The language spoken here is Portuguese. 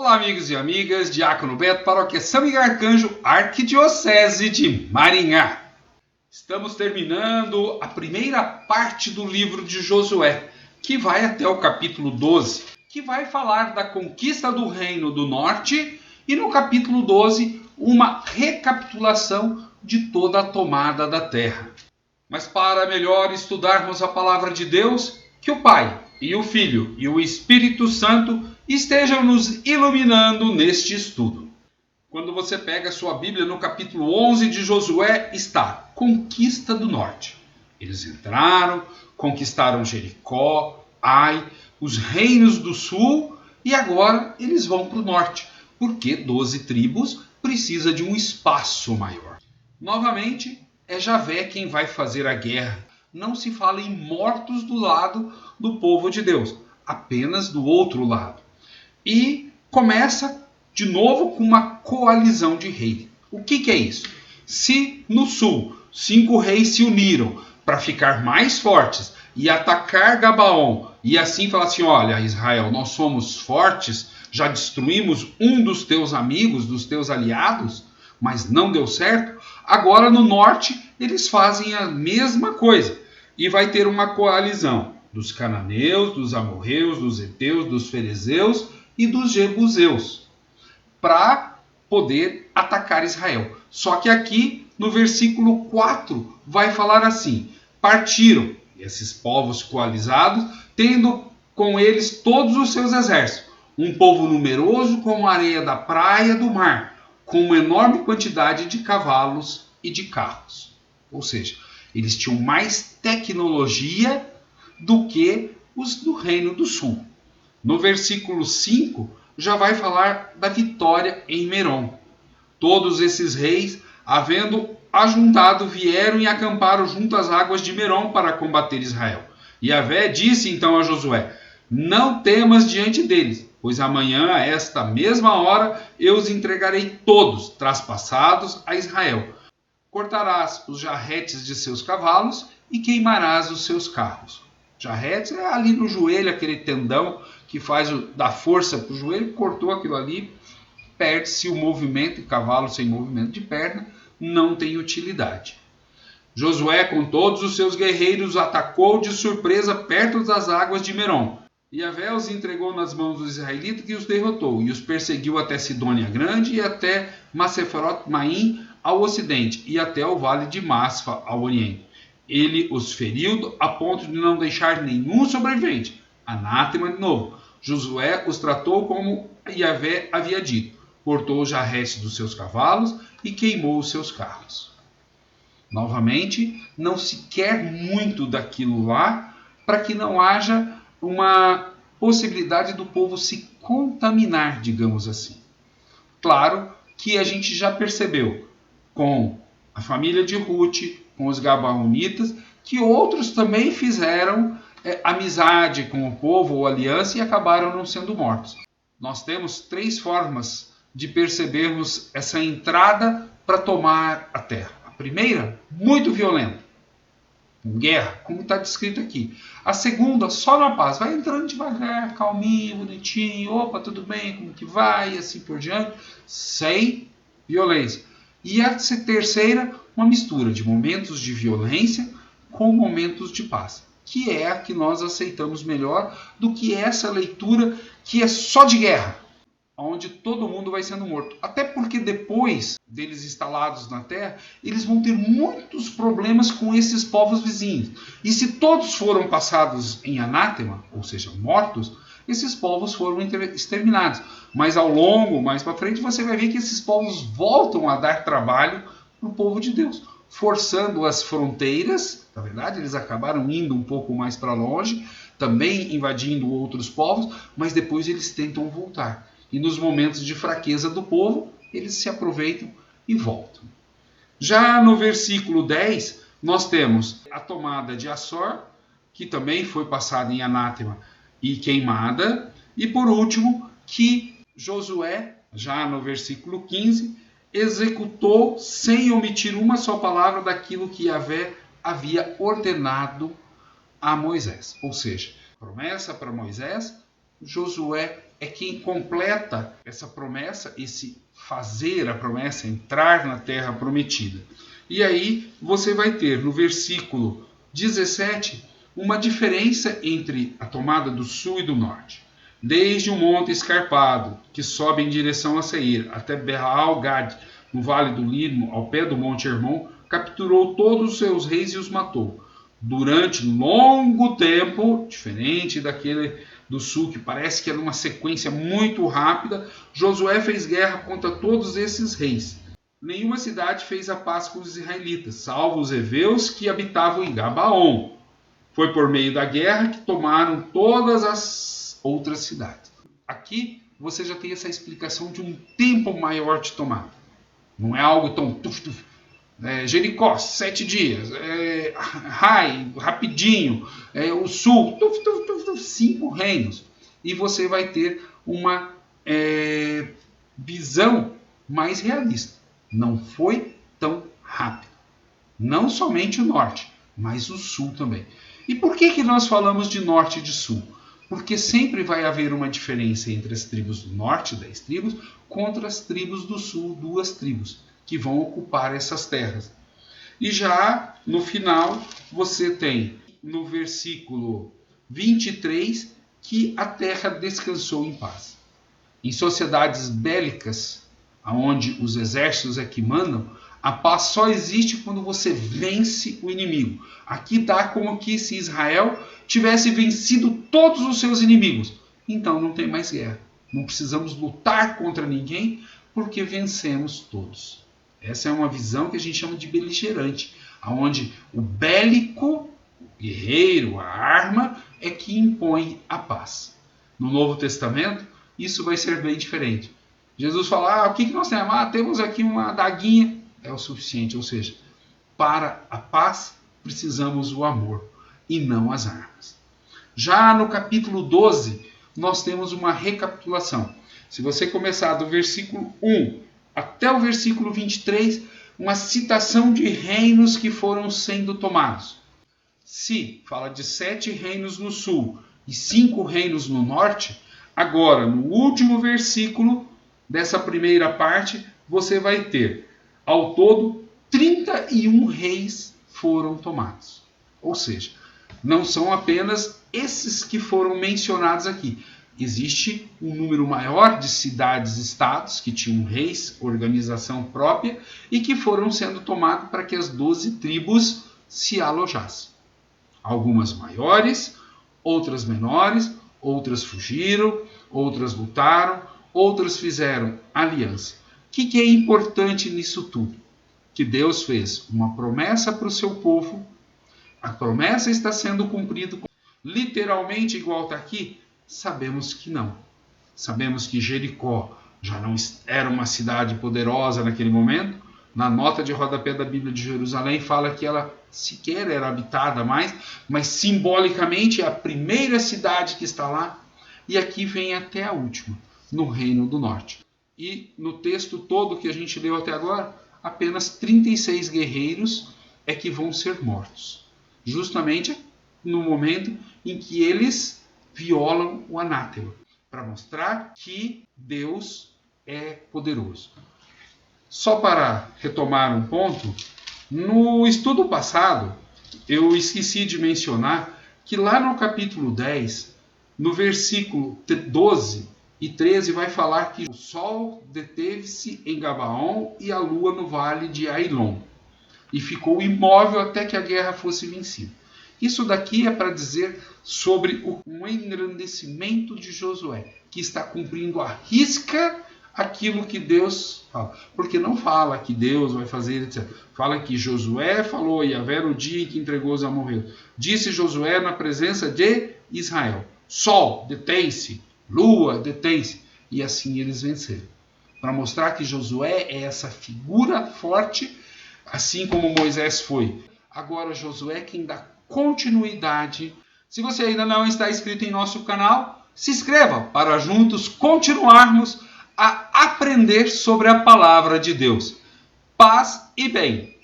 Olá, amigos e amigas, Diácono Beto, Paróquia São Miguel Arcanjo, Arquidiocese de Maringá. Estamos terminando a primeira parte do livro de Josué, que vai até o capítulo 12, que vai falar da conquista do Reino do Norte, e no capítulo 12, uma recapitulação de toda a tomada da terra. Mas para melhor estudarmos a palavra de Deus, que o Pai e o Filho e o Espírito Santo estejam nos iluminando neste estudo. Quando você pega a sua Bíblia, no capítulo 11 de Josué, está Conquista do Norte. Eles entraram, conquistaram Jericó, Ai, os reinos do sul, e agora eles vão para o norte, porque 12 tribos precisa de um espaço maior. Novamente, é Javé quem vai fazer a guerra. Não se fala em mortos do lado do povo de Deus, apenas do outro lado. E começa de novo com uma coalizão de reis. O que é isso? Se no sul 5 reis se uniram para ficar mais fortes e atacar Gabaon, e assim falar assim: olha, Israel, nós somos fortes, já destruímos um dos teus amigos, dos teus aliados, mas não deu certo. Agora no norte eles fazem a mesma coisa. E vai ter uma coalizão dos cananeus, dos amorreus, dos heteus, dos ferezeus e dos jebuseus para poder atacar Israel. Só que aqui no versículo 4 vai falar assim: partiram esses povos coalizados, tendo com eles todos os seus exércitos, um povo numeroso como a areia da praia do mar, com uma enorme quantidade de cavalos e de carros. Ou seja, eles tinham mais tecnologia do que os do Reino do Sul. No versículo 5, já vai falar da vitória em Merom. Todos esses reis, havendo ajuntado, vieram e acamparam junto às águas de Merom para combater Israel. E Yahvé disse então a Josué: não temas diante deles, pois amanhã, a esta mesma hora, eu os entregarei todos, traspassados, a Israel. Cortarás os jarretes de seus cavalos e queimarás os seus carros. Jarretes é ali no joelho, aquele tendão que faz dar força para o joelho. Cortou aquilo ali, perde-se o movimento, e cavalo sem movimento de perna não tem utilidade. Josué, com todos os seus guerreiros, atacou de surpresa perto das águas de Merom. E Yahvé os entregou nas mãos dos israelitas, que os derrotou, e os perseguiu até Sidônia Grande e até Maseferot-Maim ao ocidente, e até o vale de Masfa ao oriente. Ele os feriu a ponto de não deixar nenhum sobrevivente. Anátema de novo. Josué os tratou como Yahvé havia dito. Cortou os jarretes dos seus cavalos e queimou os seus carros. Novamente, não se quer muito daquilo lá para que não haja uma possibilidade do povo se contaminar, digamos assim. Claro que a gente já percebeu com a família de Ruth, com os Gabaonitas, que outros também fizeram amizade com o povo ou aliança e acabaram não sendo mortos. Nós temos 3 formas de percebermos essa entrada para tomar a terra. A primeira, muito violenta, guerra, como está descrito aqui. A segunda, só na paz, vai entrando devagar, calminho, bonitinho, opa, tudo bem, como que vai, e assim por diante, sem violência. E a terceira, uma mistura de momentos de violência com momentos de paz, que é a que nós aceitamos melhor do que essa leitura que é só de guerra, onde todo mundo vai sendo morto. Até porque depois deles instalados na terra, eles vão ter muitos problemas com esses povos vizinhos. E se todos foram passados em anátema, ou seja, mortos, esses povos foram exterminados. Mas ao longo, mais para frente, você vai ver que esses povos voltam a dar trabalho para o povo de Deus, forçando as fronteiras. Na verdade, eles acabaram indo um pouco mais para longe, também invadindo outros povos, mas depois eles tentam voltar. E nos momentos de fraqueza do povo, eles se aproveitam e voltam. Já no versículo 10, nós temos a tomada de Assor, que também foi passada em anátema e queimada. E por último, que Josué, já no versículo 15, executou sem omitir uma só palavra daquilo que Yahvé havia ordenado a Moisés. Ou seja, promessa para Moisés, Josué é quem completa essa promessa, esse fazer a promessa, entrar na terra prometida. E aí você vai ter no versículo 17 uma diferença entre a tomada do sul e do norte. Desde o monte escarpado, que sobe em direção a Seir, até Baal-Gad, no vale do Líbano, ao pé do monte Hermon, capturou todos os seus reis e os matou. Durante longo tempo, diferente daquele do sul, que parece que era uma sequência muito rápida, Josué fez guerra contra todos esses reis. Nenhuma cidade fez a paz com os israelitas, salvo os heveus que habitavam em Gabaon. Foi por meio da guerra que tomaram todas as outras cidades. Aqui você já tem essa explicação de um tempo maior de tomada. Não é algo tão... Jericó, 7 dias. Rapidinho. O sul, 5 reinos. E você vai ter uma visão mais realista. Não foi tão rápido. Não somente o norte, mas o sul também. E por que nós falamos de norte e de sul? Porque sempre vai haver uma diferença entre as tribos do norte, 10 tribos, contra as tribos do sul, 2 tribos, que vão ocupar essas terras. E já no final, você tem no versículo 23 que a terra descansou em paz. Em sociedades bélicas, onde os exércitos é que mandam, a paz só existe quando você vence o inimigo. Aqui dá como que se Israel tivesse vencido todos os seus inimigos. Então não tem mais guerra. Não precisamos lutar contra ninguém porque vencemos todos. Essa é uma visão que a gente chama de beligerante, onde o bélico, o guerreiro, a arma, é que impõe a paz. No Novo Testamento, isso vai ser bem diferente. Jesus fala, o que nós temos? Temos aqui uma adaguinha. É o suficiente, ou seja, para a paz precisamos o amor e não as armas. Já no capítulo 12, nós temos uma recapitulação. Se você começar do versículo 1 até o versículo 23, uma citação de reinos que foram sendo tomados. Se fala de 7 reinos no sul e 5 reinos no norte, agora no último versículo dessa primeira parte, você vai ter, ao todo, 31 reis foram tomados. Ou seja, não são apenas esses que foram mencionados aqui. Existe um número maior de cidades-estados que tinham reis, organização própria, e que foram sendo tomados para que as 12 tribos se alojassem. Algumas maiores, outras menores, outras fugiram, outras lutaram, outras fizeram aliança. O que é importante nisso tudo? Que Deus fez uma promessa para o seu povo, a promessa está sendo cumprida literalmente igual está aqui? Sabemos que não. Sabemos que Jericó já não era uma cidade poderosa naquele momento. Na nota de rodapé da Bíblia de Jerusalém fala que ela sequer era habitada mais, mas simbolicamente é a primeira cidade que está lá. E aqui vem até a última, no Reino do Norte. E no texto todo que a gente leu até agora, apenas 36 guerreiros é que vão ser mortos. Justamente no momento em que eles violam o anátema, para mostrar que Deus é poderoso. Só para retomar um ponto, no estudo passado, eu esqueci de mencionar que lá no capítulo 10, no versículo 12 e 13, vai falar que o sol deteve-se em Gabaon e a lua no vale de Ailon, e ficou imóvel até que a guerra fosse vencida. Isso daqui é para dizer sobre o engrandecimento de Josué, que está cumprindo à risca aquilo que Deus fala. Porque não fala que Deus vai fazer, etc. Fala que Josué falou, e Yahvé no dia em que entregou os amorreus. Disse Josué na presença de Israel: Sol, detém-se, lua, detém-se. E assim eles venceram. Para mostrar que Josué é essa figura forte, assim como Moisés foi. Agora Josué é quem dá continuidade. Se você ainda não está inscrito em nosso canal, se inscreva para juntos continuarmos a aprender sobre a palavra de Deus. Paz e bem.